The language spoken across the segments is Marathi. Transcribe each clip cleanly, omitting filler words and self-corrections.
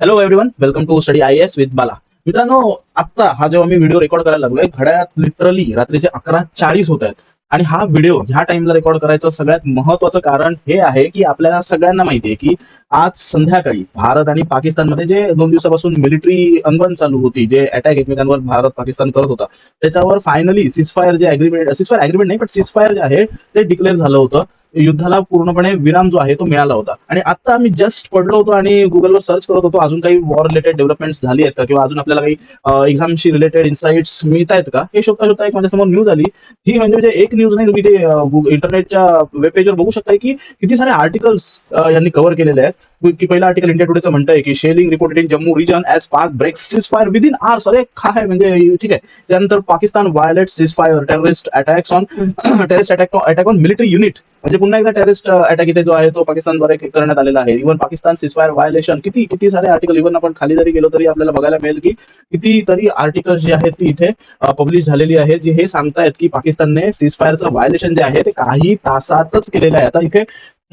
Hello everyone, welcome to study I S with Bala. मित्रांनो, आता हा जेव्हा मी व्हिडिओ रेकॉर्ड करायला लागलोय, घड्याळात लिटरली रात्रीचे 11:40 होत आहेत. आणि हा व्हिडिओ ह्या टाइमला रेकॉर्ड करायचं सगळ्यात महत्वाचं कारण हे आहे की आपल्याला सगळ्यांना माहिती आहे की आज संध्याकाळी भारत आणि पाकिस्तानमध्ये जे 2 दिवसापासून मिलिटरी अनबन चालू होती, जे अटॅक एकमेकांवर भारत पाकिस्तान करत होता, त्याच्यावर फायनली सिजफायर जे अग्रीमेंट नाही, पण सिजफायर जे आहे ते डिक्लेअर झालं होतं. युद्धाला पूर्णपणे विराम जो आहे तो मिळाला होता. आणि आता आम्ही जस्ट पडलो होतो आणि गुगलवर सर्च करत होतो, अजून काही वॉर रिलेटेड डेव्हलपमेंट्स झाली आहेत का, किंवा अजून आपल्याला काही एक्झामशी रिलेटेड इन्साइट्स मिळत आहेत का, हे शोधता शोधता एक माझ्यासमोर न्यूज आली. ही म्हणजे एक न्यूज नाही, तुम्ही ते इंटरनेटच्या वेब पेजवर बघू शकताय की किती सारे आर्टिकल्स यांनी कव्हर केलेले आहेत. की पहिलं आर्टिकल इंडिया टुडेचं म्हणतंय की shelling reported in Jammu region as Pak breaks ceasefire within hours. अरे काय म्हणजे ठीक आहे. त्यानंतर Pakistan violate ceasefire terrorist attacks on terrorist attack on military unit. म्हणजे पुन्हा एकदा टेररिस्ट अटॅक इथे जो आहे तो पाकिस्तानद्वारे करण्यात आलेला आहे. इव्हन पाकिस्तान सीजफायर व्हायलेशन, किती किती सारे आर्टिकल, इव्हन आपण खाली जरी गेलो तरी आपल्याला बघायला मिळेल की कितीतरी आर्टिकल्स जे आहेत ती इथे पब्लिश झालेली आहेत, जी हे सांगतायत की पाकिस्तानने सीजफायरचं व्हायलेशन जे आहे ते काही तासातच केलेलं आहे. आता इथे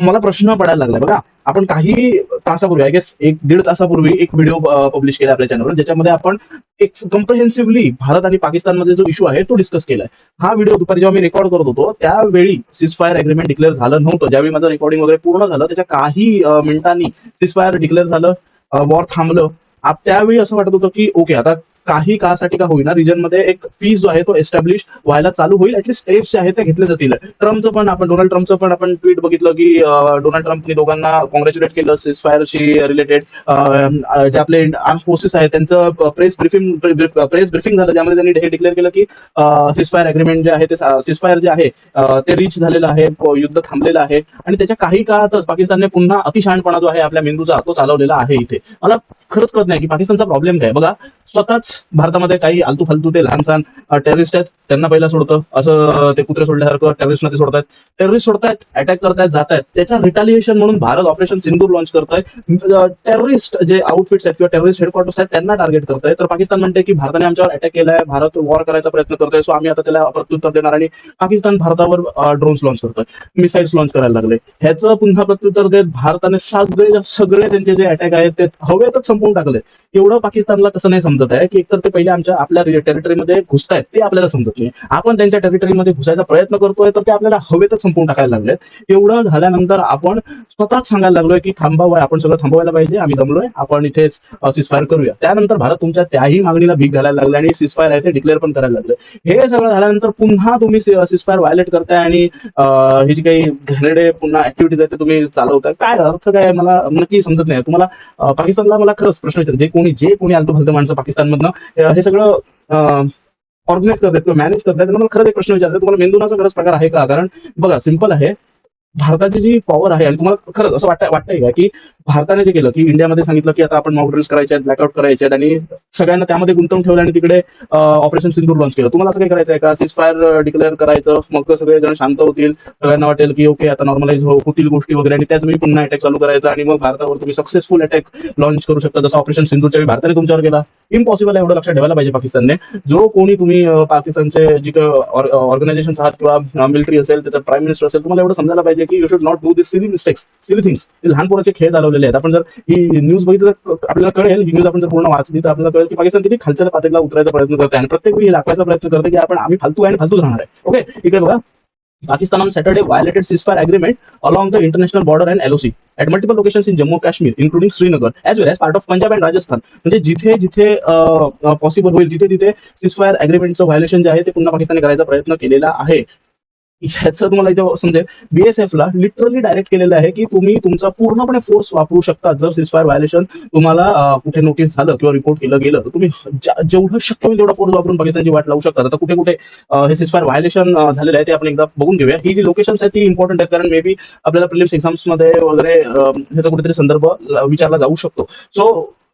मला प्रश्न पडायला लागलाय बघा. आपण काही तासापूर्वी, आय गेस 1-1.5 तासापूर्वी एक व्हिडिओ पब्लिश केला आपल्या चॅनलवर, ज्याच्यामध्ये आपण एक कम्प्रिहेन्सिव्हली भारत आणि पाकिस्तानमध्ये जो इश्यू आहे तो डिस्कस केलाय. हा व्हिडिओ दुपारी जेव्हा मी रेकॉर्ड करत होतो त्यावेळी सीजफायर अग्रीमेंट डिक्लेअर झालं नव्हतं. ज्यावेळी माझं रेकॉर्डिंग वगैरे पूर्ण झालं त्याच्या काही मिनिटांनी सीजफायर डिक्लेअर झालं, वॉर थांबलं. त्यावेळी असं वाटत होतं की ओके, आता काही काळासाठी का होईना रिजनमध्ये एक पीस जो आहे तो एस्टॅब्लिश व्हायला चालू होईल. ऍटलीस्ट स्टेप्स जे आहेत ते घेतले जातील. डोनाल्ड ट्रम्पचं पण आपण ट्विट बघितलं की डोनाल्ड ट्रम्पने दोघांना कॉंग्रॅच्युलेट केलं सीजफायरशी रिलेटेड. जे आपले आर्म फोर्सेस आहेत त्यांचं प्रेस ब्रिफिंग झालं, ज्यामध्ये त्यांनी हे डिक्लेअर केलं की सीजफायर अग्रीमेंट जे आहे ते सीजफायर जे आहे ते रीच झालेलं आहे, युद्ध थांबलेलं आहे. आणि त्याच्या काही काळातच पाकिस्तानने पुन्हा अतिशहाणपणा जो आहे आपल्या मेंदूचा तो चालवलेला आहे इथे. मला खरंच कळत नाही की पाकिस्तानचा प्रॉब्लेम काय. बघा, स्वतःच भारतामध्ये काही आलतू फालतू ते लहान सहान टेररिस्ट आहेत, त्यांना पहिला सोडतं, असं ते कुत्रे सोडल्यासारखं टेररिस्ट ते सोडतायत. टेररिस्ट सोडतायत, अटॅक करतायत, जातायत. त्याच्या रिटालिएशन म्हणून भारत ऑपरेशन सिंदूर लॉन्च करताय. टेररिस्ट जे आउटफिट्स आहेत किंवा टेररिस्ट हेडक्वार्टर्स आहेत त्यांना टार्गेट करताय. तर पाकिस्तान म्हणते की भारताने आमच्यावर अटॅक केलाय, भारत वॉर करायचा प्रयत्न करतोय, सो आम्ही आता त्याला प्रत्युत्तर देणार. आणि पाकिस्तान भारतावर ड्रोन्स लॉन्च करतोय, मिसाईल्स लॉन्च करायला लागले. ह्याचं पुन्हा प्रत्युत्तर देत भारताने सगळे त्यांचे जे अटॅक आहेत ते हवेतच संपवून टाकले. एवढं पाकिस्तानला कसं नाही समजत आहे की एकतर ते पहिले आपल्या टेरिटरीमध्ये घुसतायत, ते आपल्याला समजत नाही. आपण त्यांच्या टेरिटरीमध्ये घुसायचा प्रयत्न करतोय तर ते आपल्याला हवेतच संपवून टाकायला लागले. एवढं झाल्यानंतर आपण स्वतःच सांगायला लागलोय की थांबावं, आपण सगळं थांबवायला पाहिजे, आम्ही दमलोय, आपण इथेच सीजफायर करूया. त्यानंतर भारत तुमच्या त्याही मागणीला भीक घालायला लागले आणि सीजफायर आहे ते डिक्लेअर पण करायला लागले. हे सगळं झाल्यानंतर पुन्हा तुम्ही सीजफायर व्हायलेट करताय आणि ही जी काही घाणेरडे पुन्हा ऍक्टिव्हिटीज आहेत ते तुम्ही चालवताय. काय अर्थ काय मला नक्की समजत नाही. तुम्हाला पाकिस्तानला मला खरंच प्रश्न विचार, जे कोणी आलतो भलतं माणसं पाकिस्तानमधनं हे सगळं ऑर्गनाईज करतात किंवा मॅनेज करतात, मला खरंच एक प्रश्न विचारतो, तुम्हाला मेंदूनाचा खरंच प्रकार आहे का? कारण बघा, सिंपल आहे, भारताची जी पॉवर आहे, आणि तुम्हाला खरंच असं वाटतंय का की भारताने जे केलं की इंडियामध्ये सांगितलं की आता आपण मॉक ड्रिल्स करायचे आहेत, ब्लॅकआउट करायचे आहेत, आणि सगळ्यांना त्यामध्ये गुंतवून ठेवलं आणि तिकडे ऑपरेशन सिंदूर लॉन्च केलं. तुम्हाला असं काही करायचं आहे का? सीजफायर डिक्लेअर करायचं, मग सगळे जण शांत होतील, सगळ्यांना वाटेल की ओके आता नॉर्मलाइज होतील गोष्टी वगैरे, आणि त्याच वेळी पुन्हा अटॅक चालू करायचा आणि मग भारतावर तुम्ही सक्सेसफुल अटॅक लॉन्च करू शकता, जसं ऑपरेशन सिंदूरच्या वेळी भारताने तुमच्यावर केला. इम्पॉसिबल आहे, एवढं लक्षात ठेवायला पाहिजे पाकिस्तानने. जो कोणी तुम्ही पाकिस्तानचे जी ऑर्गनायझेशन आहात किंवा मिलिटरी असेल, त्याचा प्राईम मिनिस्टर असेल, तुम्हाला एवढं समजायला पाहिजे की you should not do this silly mistakes, silly things. लहान पोराचे खेळ चालवलेले आहेत. आपण जर ही न्यूज बघितली तर आपल्याला कळेल, ही न्यूज आपण जर पूर्ण वाचली तर आपल्याला कळेल की पाकिस्तान किती खालच्या पातळीला उतरायचा प्रयत्न करते आणि प्रत्येक वेळी दाखवायचा प्रयत्न करते की आम्ही फालतू आहे आणि फालतूच राहणार आहे. ओके, इकडे बघा, Pakistan on Saturday violated ceasefire agreement along the international border and LOC at multiple locations in Jammu Kashmir, including Srinagar, as well as part of Punjab and Rajasthan. म्हणजे जिथे जिथे पॉसिबल होईल तिथे तिथे सीजफायर अग्रीमेंटचं व्हायलेशन जे आहे ते पुन्हा पाकिस्तानने करायचा प्रयत्न केलेला आहे. ह्याचं तुम्हाला इथे समजेल, बीएसएफला लिटरली डायरेक्ट केलेलं आहे की तुम्ही तुमचा पूर्णपणे फोर्स वापरू शकता. जर सीजफायर व्हायलेशन तुम्हाला कुठे नोटीस झालं किंवा रिपोर्ट केलं गेलं तर तुम्ही जेवढं शक्य होईल तेवढा फोर्स वापरून पाकिस्तानची वाट लावू शकता. आता कुठे कुठे हे सीजफायर व्हायलेशन झालेलं आहे ते आपण एकदा बघून घेऊया. ही जी लोकेशन्स आहेत ती इम्पॉर्टंट आहेत, कारण मे बी आपल्याला प्रिलिम्स एक्झाम्स मध्ये वगैरे ह्याचा कुठेतरी संदर्भ विचारला जाऊ शकतो. सो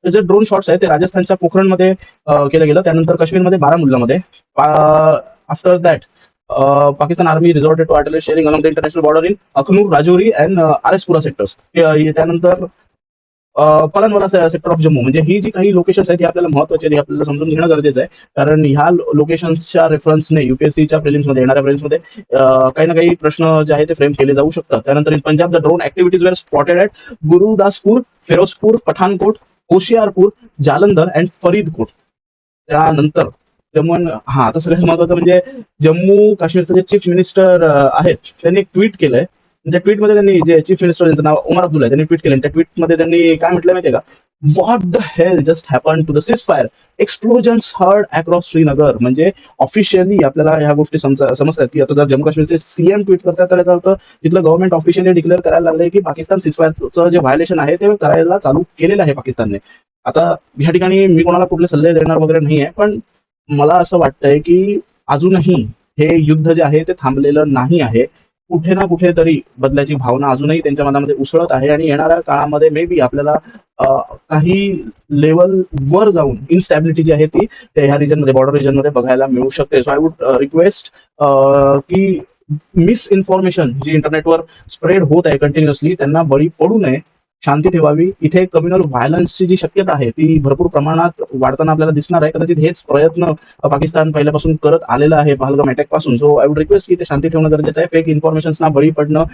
जे ड्रोन शॉट्स आहेत ते राजस्थानच्या पोखरणमध्ये केलं गेलं, त्यानंतर काश्मीरमध्ये बारामुल्लामध्ये. After that Pakistan Army resorted to artillery shelling along the international border in Akhnur, Rajouri and Araspura sectors. त्यानंतर पलनवाला सेक्टर ऑफ जम्मू. म्हणजे ही जी काही लोकेशन्स आहेत ही आपल्याला महत्वाची आहेत, आपल्याला समजून घेणं गरजेचं आहे, कारण ह्या लोकेशन्सच्या रेफरन्सने युपीएससीच्या प्रिलिम्समध्ये येणाऱ्या प्रिलिम्समध्ये काही ना काही प्रश्न जे आहे ते फ्रेम केले जाऊ शकतात. त्यानंतर in Punjab the drone activities were spotted at Gurdaspur, Ferozepur, Pathankot, Hoshiarpur, Jalandhar and Faridkot. त्यानंतर आता सगळ्यात महत्वाचं म्हणजे जम्मू काश्मीरचे जे चीफ मिनिस्टर आहेत त्यांनी एक ट्विट केलंय. त्या ट्विटमध्ये त्यांनी जे चीफ मिनिस्टर ज्यांचं नाव उमर अब्दुल्ला आहे त्यांनी ट्विट केलं. त्या ट्विटमध्ये त्यांनी काय म्हटलं माहितीये का, what the hell just happen to the cease fire, explosions heard across Srinagar. म्हणजे ऑफिशियली आपल्याला ह्या गोष्टी समजतात की आता जर जम्मू काश्मीरचे सीएम ट्विट करतात तर याचा अर्थ तिथलं गव्हर्नमेंट ऑफिशियली डिक्लेअर करायला लागलंय की पाकिस्तान सीज फायरचं जे व्हायोलेशन आहे ते करायला चालू केलेलं आहे पाकिस्तानने. आता ह्या ठिकाणी मी कोणाला कुठले सल्ले देणार वगैरे नाहीये, पण मला असं वाटतंय की अजूनही हे युद्ध जे आहे ते थांबलेलं नाही आहे. कुठे ना कुठेतरी बदलाची भावना अजूनही त्यांच्या मनामध्ये उसळत आहे आणि येणाऱ्या काळामध्ये मे बी आपल्याला काही लेवल वर जाऊन इनस्टॅबिलिटी जी आहे ती ह्या रिजनमध्ये, बॉर्डर रिजनमध्ये बघायला मिळू शकते. सो आय वुड रिक्वेस्ट की मिस इन्फॉर्मेशन जी इंटरनेटवर स्प्रेड होत आहे कंटिन्युअसली त्यांना बळी पडू नये, शांती ठेवावी. इथे कम्युनल व्हायलन्सची जी शक्यता आहे ती भरपूर प्रमाणात वाढताना आपल्याला दिसणार आहे. कदाचित हेच प्रयत्न पाकिस्तान पहिल्यापासून करत आलेला आहे पहलगाम अटॅक पासून. सो आय वुड रिक्वेस्ट की ते शांती ठेवणं गरजेचं आहे. फेक इन्फॉर्मेशन्सना बळी पडणं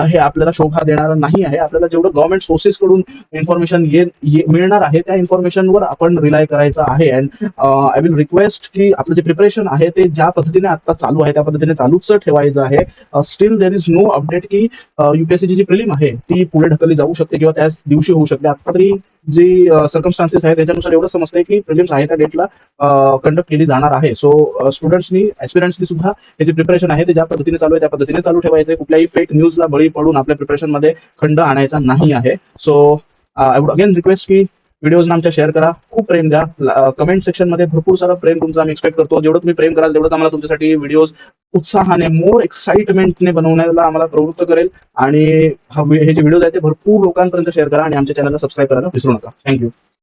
हे आपल्याला शोभा देणारं नाही आहे. आपल्याला जेवढं गव्हर्नमेंट सोर्सेस कडून इन्फॉर्मेशन मिळणार आहे त्या इन्फॉर्मेशनवर आपण रिलाय करायचं आहे. अँड आय विल रिक्वेस्ट की आपलं जे प्रिपरेशन आहे ते ज्या पद्धतीने आता चालू आहे त्या पद्धतीने चालूच ठेवायचं आहे. Still there is no update की युपीएससीची जी प्रिलिम आहे ती पुढे ढकलली जाऊ शकते किंवा त्याच दिवशी होऊ शकते. आता तरी जी सर्कमस्टान्सेस आहे त्याच्यानुसार एवढं समजतंय की प्रिलिम्स आहे त्या डेटला कंडक्ट केली जाणार आहे. सो स्टुडंट्सनी, ॲस्पिरंट्सनी सुद्धा हे जे प्रिपरेशन आहे ते ज्या पद्धतीने चालू आहे त्या पद्धतीने चालू ठेवायचं. कुठल्याही फेक न्यूजला बळी पडून आपल्या प्रिपरेशन मध्ये खंड आणायचा नाही आहे. So I would again request की व्हिडिओज आमच्या शेअर करा, खूप प्रेम द्या. कमेंट सेक्शन मध्ये भरपूर सारा प्रेम तुमचा आम्ही एक्सपेक्ट करतो. जेवढं तुम्ही प्रेम कराल तेवढं आम्हाला तुमच्यासाठी व्हिडिओज उत्साहाने, मोर एक्साइटमेंटने बनवण्याला आम्हाला प्रवृत्त करेल. आणि हे जे व्हिडिओज आहेत ते भरपूर लोकांपर्यंत शेअर करा आणि आमच्या चॅनलला सबस्क्राईब करायला विसरू नका. थँक्यू.